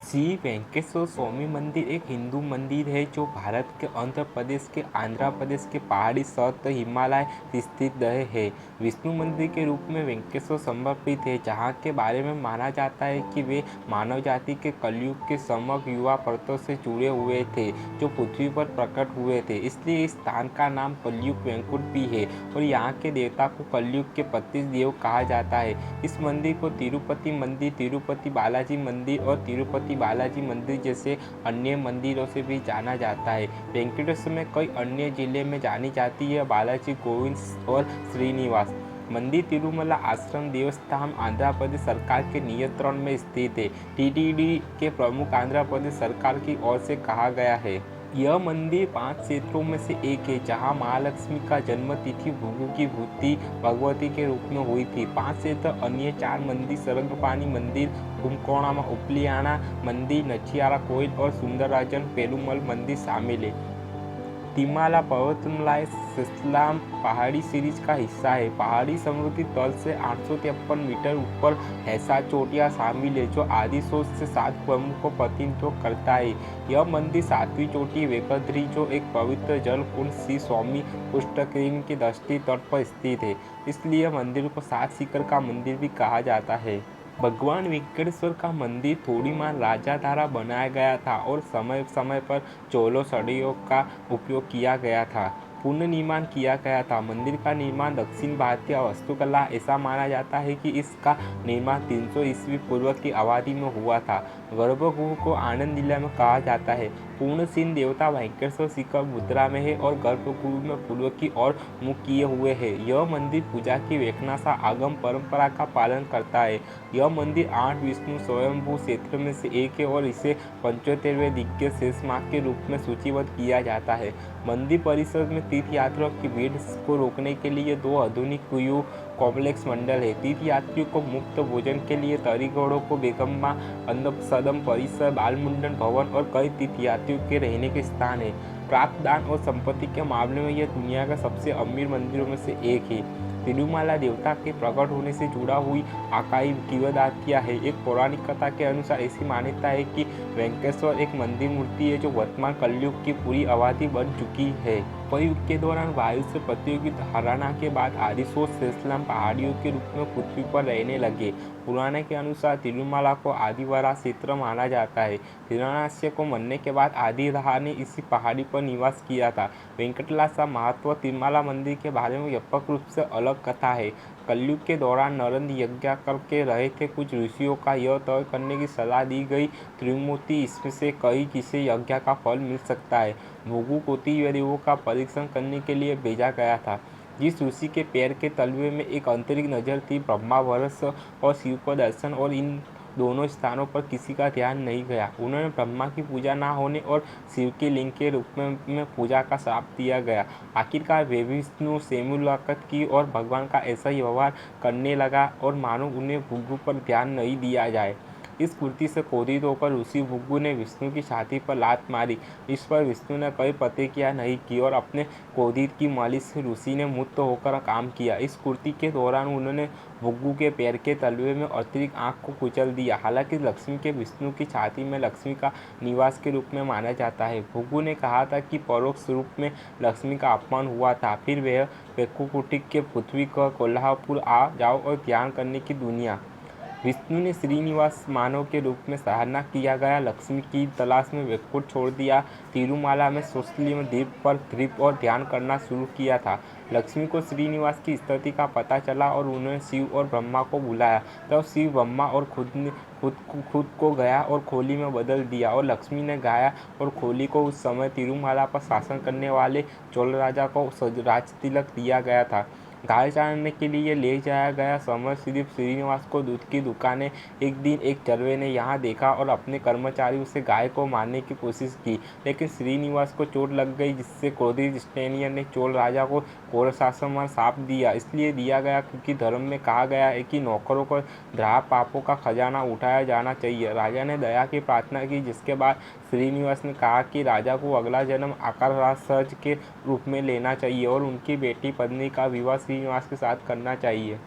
श्री वेंकटेश्वर स्वामी मंदिर एक हिंदू मंदिर है जो भारत के आंध्र प्रदेश के पहाड़ी सतह हिमालय स्थित है। विष्णु मंदिर के रूप में वेंकटेश्वर समर्पित है, जहाँ के बारे में माना जाता है कि वे मानव जाति के कलयुग के समग्र युवा परतों से जुड़े हुए थे जो पृथ्वी पर प्रकट हुए थे। इसलिए इस स्थान का नाम कलयुग वैकुंठ भी है और यहाँ के देवता को कलयुग के 32 देव कहा जाता है। इस मंदिर को तिरुपति मंदिर, तिरुपति बालाजी मंदिर और तिरुपति बालाजी मंदिर जैसे अन्य मंदिरों से भी जाना जाता है। वेंकटेश्वर में कई अन्य जिले में जानी जाती है। बालाजी, गोविंद और श्रीनिवास मंदिर तिरुमला आश्रम देवस्थान आंध्र प्रदेश सरकार के नियंत्रण में स्थित है। टीटीडी के प्रमुख आंध्र प्रदेश सरकार की ओर से कहा गया है। यह मंदिर 5 क्षेत्रों में से एक है जहां महालक्ष्मी का जन्म तिथि भृगु की भूति भगवती के रूप में हुई थी। 5 क्षेत्र अन्य 4 मंदिर सरंगपानी मंदिर, कुंभकोणम उपलियाना मंदिर, नचियारा कोइल और सुंदरराजन पेरुमल मंदिर शामिल है। तिमाला पर्वतमाला सेसलाम पहाड़ी सीरीज का हिस्सा है। पहाड़ी समुद्री तल से 853 मीटर ऊपर ऐसा चोटियाँ शामिल है जो आदि सोच से 7 प्रमुख को प्रतिनिधित्व करता है। यह मंदिर 7वीं चोटी वेंकटगिरी जो एक पवित्र जल कुंड श्री स्वामी पुष्करिणी के दक्षिणी तट पर स्थित है, इसलिए मंदिर को 7 शिखर का मंदिर भी कहा जाता है। भगवान वेंकटेश्वर का मंदिर थोड़ी मान राजा द्वारा बनाया गया था और समय समय पर चोलों सड़ियों का उपयोग किया गया था, पुनर्निर्माण किया गया था। मंदिर का निर्माण दक्षिण भारतीय वास्तुकला ऐसा माना जाता है कि इसका निर्माण 300 ईस्वी पूर्व की अवधि में हुआ था। गर्भगृह को आनंद नीला में कहा जाता है। पूर्ण सिंह देवता वेंकटेश्वर शिखर मुद्रा में है और गर्भगृह में पूर्व की ओर मुख किए हुए है। यह मंदिर पूजा की वैखनासा आगम परंपरा का पालन करता है। यह मंदिर 8 विष्णु स्वयंभू क्षेत्र में से एक है और इसे 75वें दिग्गज शेषनाग के रूप में सूचीबद्ध किया जाता है। मंदिर परिसर में तीर्थयात्रियों की भीड़ को रोकने के लिए 2 आधुनिक क्यू कॉम्प्लेक्स मंडल है। तीर्थयात्रियों को मुफ्त भोजन के लिए तरीगढ़ों को बेगम्मा सदम परिसर, बालमुंडन भवन और कई तीर्थयात्रियों के रहने के स्थान है। प्राप्त दान और संपत्ति के मामले में यह दुनिया का सबसे अमीर मंदिरों में से एक है। तिरुमाला देवता के प्रकट होने से जुड़ा हुई आकाई किंवदंतियां है। एक पौराणिक कथा के अनुसार ऐसी मान्यता है कि वेंकटेश्वर एक मंदिर मूर्ति है जो वर्तमान कलयुग की पूरी अवधि बन चुकी है। युग के दौरान वायु से पृथ्वी की धारणा के बाद आदिशोष सेसलाम पहाड़ियों के रूप में पृथ्वी पर रहने लगे। पुराने के अनुसार तिरुमाला को आदिवारा क्षेत्र माना जाता है। हिरण्याक्ष को मरने के बाद आदिराह ने इसी पहाड़ी पर निवास किया था। वेंकटलासा महत्व तिरुमाला मंदिर के बारे में व्यापक रूप से अलग कथा है। कलयुग के दौरान नरेंद्र यज्ञ करके रहे थे। कुछ ऋषियों का यह तय करने की सलाह दी गई त्रिमूर्ति इसमें से कई किसे यज्ञ का फल मिल सकता है। भृगु को देवों का परीक्षण करने के लिए भेजा गया था। जिस ऋषि के पैर के तलवे में एक आंतरिक नजर थी, ब्रह्मा वर्ष और शिव को दर्शन और इन दोनों स्थानों पर किसी का ध्यान नहीं गया। उन्होंने ब्रह्मा की पूजा न होने और शिव के लिंग के रूप में पूजा का श्राप दिया गया। आखिरकार वे विष्णु से मुलाकात की और भगवान का ऐसा ही व्यवहार करने लगा और मानो उन्हें भृगु पर ध्यान नहीं दिया जाए। इस कुर्ती से क्रोधित होकर ऋषि भृगु ने विष्णु की छाती पर लात मारी। इस पर विष्णु ने कोई प्रतिक्रिया नहीं की और अपने क्रोधित की मालिश से ऋषि ने मुक्त होकर काम किया। इस कुर्ती के दौरान उन्होंने भृगु के पैर के तलवे में अतिरिक्त आंख को कुचल दिया। हालांकि लक्ष्मी के विष्णु की छाती में लक्ष्मी का निवास के रूप में माना जाता है। भृगु ने कहा था कि परोक्ष रूप में लक्ष्मी का अपमान हुआ था। फिर वह वैकुंठ के पृथ्वी का कोल्हापुर आ जाओ और ध्यान करने की दुनिया। विष्णु ने श्रीनिवास मानव के रूप में सराहना किया गया लक्ष्मी की तलाश में वैकुंठ छोड़ दिया। तिरुमाला में सोशलियम द्वीप पर द्वीप और ध्यान करना शुरू किया था। लक्ष्मी को श्रीनिवास की स्थिति का पता चला और उन्होंने शिव और ब्रह्मा को बुलाया। तब शिव, ब्रह्मा और खुद को गया और खोली में बदल दिया और लक्ष्मी ने गाया और खोली को उस समय तिरुमाला पर शासन करने वाले चोल राजा को राज तिलक दिया गया था। घायल चढ़ाने के लिए ले जाया गया समय सिर्फ श्रीनिवास को दूध की दुकानें। एक दिन एक चरवे ने यहाँ देखा और अपने कर्मचारियों से गाय को मारने की कोशिश की, लेकिन श्रीनिवास को चोट लग गई, जिससे क्रोधित स्टेनियर ने चोल राजा को घोर शासन में शाप दिया। इसलिए दिया गया क्योंकि धर्म में कहा गया है कि नौकरों को द्राह पापों का खजाना उठाया जाना चाहिए। राजा ने दया की प्रार्थना की, जिसके बाद श्रीनिवास ने कहा कि राजा को अगला जन्म आकार राजसर्ज के रूप में लेना चाहिए और उनकी बेटी पत्नी का विवाह श्रीनिवास के साथ करना चाहिए।